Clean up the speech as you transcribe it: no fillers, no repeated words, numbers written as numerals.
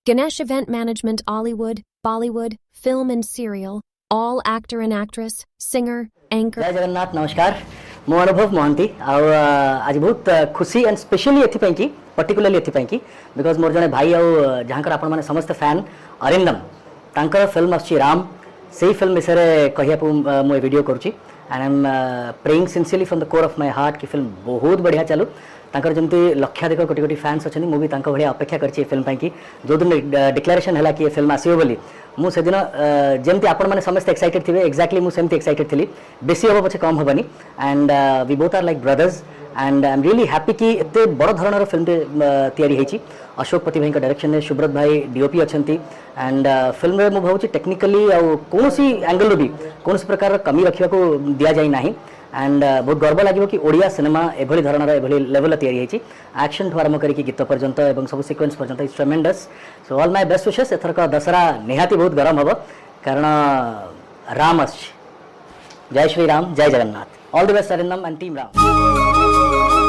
Ganesh event management, Ollywood, Bollywood, film and serial, all actor and actress, singer, anchor. जय जगन्नाथ नमस्कार मो अनुभव मोहंती आज बहुत खुशी एंड स्पेशली एथि की पर्टिकुलरली एथि की बिकॉज मोर जने भाई जहाँकर आपण माने समस्त फैन अरिंदम तांकर फिल्म आछि राम से फिल्म विषय कहिया मु वीडियो करूची and I am praying sincerely from the core of my heart कि फिल्म बहुत बढ़िया चलू तांकर जमती लक्षाधिक कोटी कोटी फैंस अच्छे मुझे तांको भलिया अपेक्षा करछि फिल्म पाई कि जो दिन डिक्लेरेशन है कि फिल्म आसीबो बोली मु से दिन जमती आपण माने समस्त एक्साइटेड थिबे एक्जाक्टली मु सेमती एक्साइटेड थिली बेसी होबो पछे कम होबनी and we both are like brothers and I am really happy कि एते बड़ धरणर फिल्म तैयारी हेछि अशोक पति भाई डायरेक्शन में सुब्रत भाई डीओपी अच्छी एंड फिल्म में मुझे भावी टेक्निकली कौन एंगल भी कौन प्रकार कमी रखा दि जाए ना एंड बहुत गर्व लगे कि ओडिया सिनेमा एभली धरणर एभली लेवल तैयारी होती एक्शन ठू आरंभ करके गीत पर्यंत और सब सिक्वेन्स पर्यंत it's tremendous so all my best wishes एथरक दशहरा निहाती बहुत गरम हम कारण राम आस जय श्री राम जय Jagannath all the best Arindam and team Ram.